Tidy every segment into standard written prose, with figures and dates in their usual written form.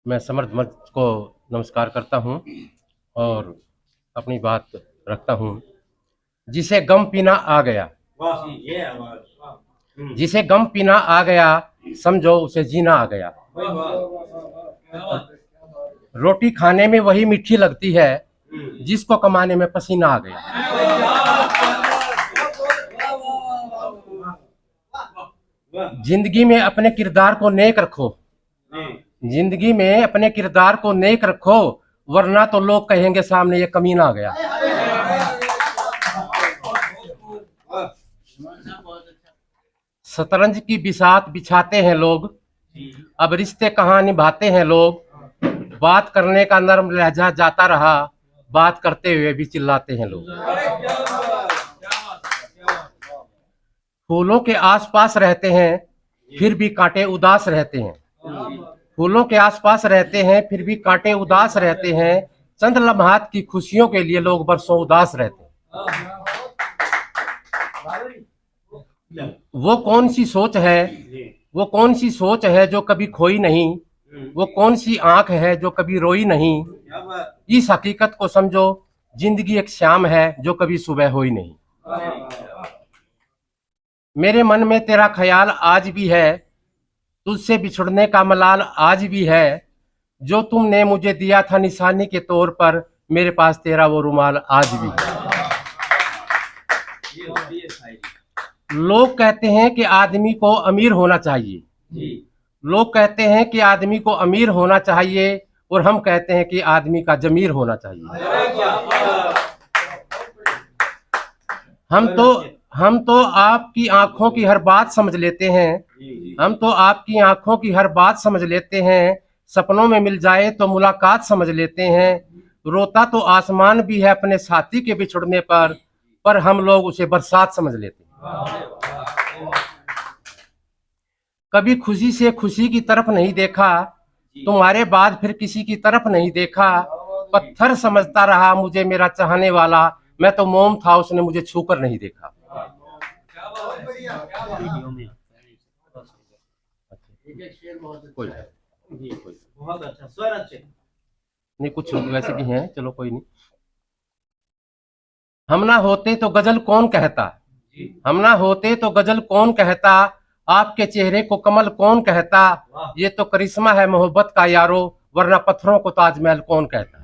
मैं समर्थ मंच को नमस्कार करता हूँ और अपनी बात रखता हूँ। जिसे गम पीना आ गया, जिसे गम पीना आ गया, समझो उसे जीना आ गया। रोटी खाने में वही मीठी लगती है जिसको कमाने में पसीना आ गया। जिंदगी में अपने किरदार को नेक रखो, जिंदगी में अपने किरदार को नेक रखो, वरना तो लोग कहेंगे सामने ये कमीना आ गया। शतरंज की बिसात बिछाते हैं लोग, अब रिश्ते कहाँ निभाते हैं लोग। बात करने का नर्म लहजा जाता रहा, बात करते हुए भी चिल्लाते हैं लोग। फूलों के आसपास रहते हैं फिर भी कांटे उदास रहते हैं, फूलों के आसपास रहते हैं फिर भी कांटे उदास रहते हैं। चंद लम्हात की खुशियों के लिए लोग बरसों उदास रहते हैं। वो कौन सी सोच है, वो कौन सी सोच है जो कभी खोई नहीं, वो कौन सी आंख है जो कभी रोई नहीं। इस हकीकत को समझो, जिंदगी एक शाम है जो कभी सुबह हुई नहीं। मेरे मन में तेरा ख्याल आज भी है, तुझसे बिछुड़ने का मलाल आज भी है। जो तुमने मुझे दिया था निशानी के तौर पर, मेरे पास तेरा वो रुमाल आज भी है। लोग कहते हैं कि आदमी को अमीर होना चाहिए, लोग कहते हैं कि आदमी को अमीर होना चाहिए, और हम कहते हैं कि आदमी का जमीर होना चाहिए। हम तो आपकी आंखों की हर बात समझ लेते हैं, हम तो आपकी आंखों की हर बात समझ लेते हैं। सपनों में मिल जाए तो मुलाकात समझ लेते हैं। रोता तो आसमान भी है अपने साथी के बिछुड़ने पर हम लोग उसे बरसात समझ लेते हैं। कभी खुशी से खुशी की तरफ नहीं देखा, तुम्हारे बाद फिर किसी की तरफ नहीं देखा। पत्थर समझता रहा मुझे मेरा चाहने वाला, मैं तो मोम था उसने मुझे छूकर नहीं देखा। बहुत अच्छा स्वर अच्छे नहीं, कुछ वैसे भी हैं, चलो कोई नहीं। हम ना होते तो गजल कौन कहता, हम ना होते तो गजल कौन कहता। आपके चेहरे को कमल कौन कहता। ये तो करिश्मा है मोहब्बत का यारो, वरना पत्थरों को ताजमहल कौन कहता।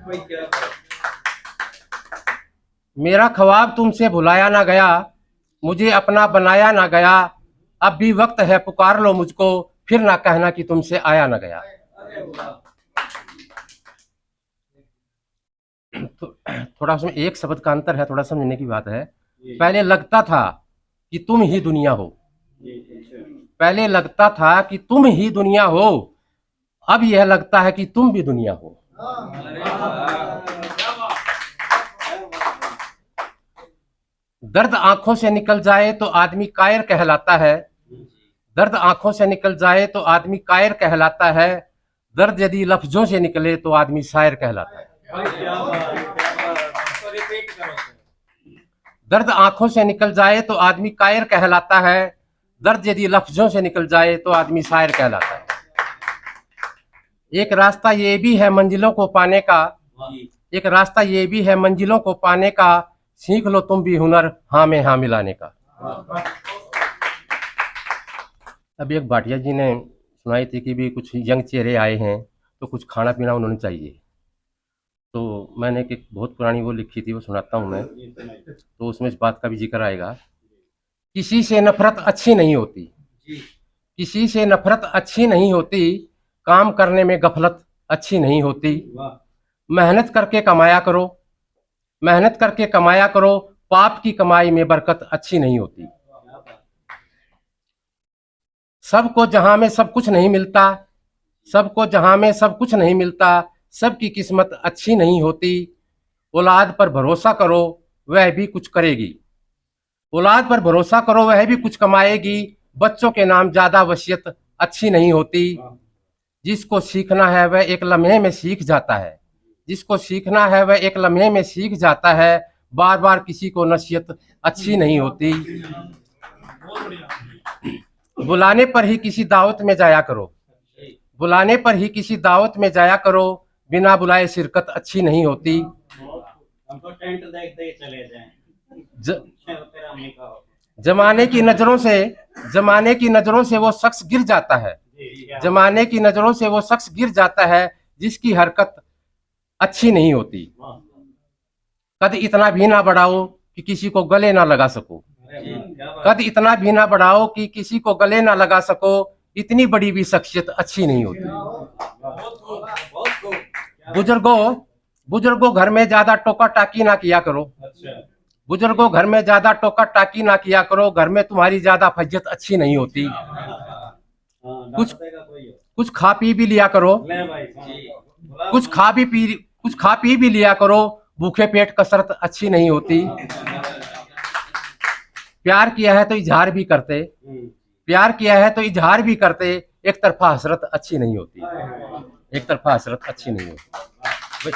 मेरा ख्वाब तुमसे भुलाया ना गया, मुझे अपना बनाया ना गया। अब भी वक्त है पुकार लो मुझको, फिर ना कहना कि तुमसे आया ना गया। थोड़ा उसमें एक शब्द का अंतर है, थोड़ा समझने की बात है। पहले लगता था कि तुम ही दुनिया हो, पहले लगता था कि तुम ही दुनिया हो, अब यह लगता है कि तुम भी दुनिया हो। दर्द आंखों से निकल जाए तो आदमी कायर कहलाता है, दर्द आंखों से निकल जाए तो आदमी कायर कहलाता है। दर्द यदि लफ्जों से निकले तो आदमी शायर कहलाता है। दर्द आंखों से निकल जाए तो आदमी कायर कहलाता है, दर्द यदि लफ्जों से निकल जाए तो आदमी शायर कहलाता है। एक रास्ता ये भी है मंजिलों को पाने का, एक रास्ता ये भी है मंजिलों को पाने का। सीख लो तुम भी हुनर हाँ में हाँ मिलाने का। अभी एक भाटिया जी ने सुनाई थी कि भी कुछ यंग चेहरे आए हैं तो कुछ खाना पीना उन्होंने चाहिए। तो मैंने एक बहुत पुरानी वो लिखी थी, वो सुनाता हूँ मैं, तो उसमें इस बात का भी जिक्र आएगा। किसी से नफरत अच्छी नहीं होती, किसी से नफरत अच्छी नहीं होती, काम करने में गफलत अच्छी नहीं होती। मेहनत करके कमाया करो, मेहनत करके कमाया करो, पाप की कमाई में बरकत अच्छी नहीं होती। सबको जहां में सब कुछ नहीं मिलता, सबको जहां में सब कुछ नहीं मिलता, सबकी किस्मत अच्छी नहीं होती। औलाद पर भरोसा करो वह भी कुछ करेगी, औलाद पर भरोसा करो वह भी कुछ कमाएगी। बच्चों के नाम ज्यादा वसीयत अच्छी नहीं होती। जिसको सीखना है वह एक लम्हे में सीख जाता है, जिसको सीखना है वह एक लम्हे में सीख जाता है। बार बार किसी को नसीहत अच्छी नहीं होती। बुलाने पर ही किसी दावत में जाया करो, बुलाने पर ही किसी दावत में जाया करो, बिना बुलाए शिरकत अच्छी नहीं होती। हमको टेंट देखते ही चले जाएं। तेरा अम्मी का हो। जमाने की नजरों से वो शख्स गिर जाता है, जमाने की नजरों से वो शख्स गिर जाता है जिसकी हरकत अच्छी नहीं होती। कद इतना भी ना बढ़ाओ कि किसी को गले ना लगा सको, कद इतना भी ना बढ़ाओ कि किसी को गले ना लगा सको, इतनी बड़ी भी शख्सियत अच्छी नहीं होती। बुजुर्गों घर में ज्यादा टोका टाकी ना किया करो, बुजुर्गों घर में ज्यादा टोका टाकी ना किया करो, घर में तुम्हारी ज्यादा फज्जत अच्छी नहीं होती। कुछ खा पी भी लिया करो, कुछ खा पी भी लिया करो, भूखे पेट कसरत अच्छी नहीं होती। प्यार किया है तो इजहार भी करते, प्यार किया है तो इजहार भी करते, एक तरफा हसरत अच्छी नहीं होती, एक तरफा हसरत अच्छी नहीं होती।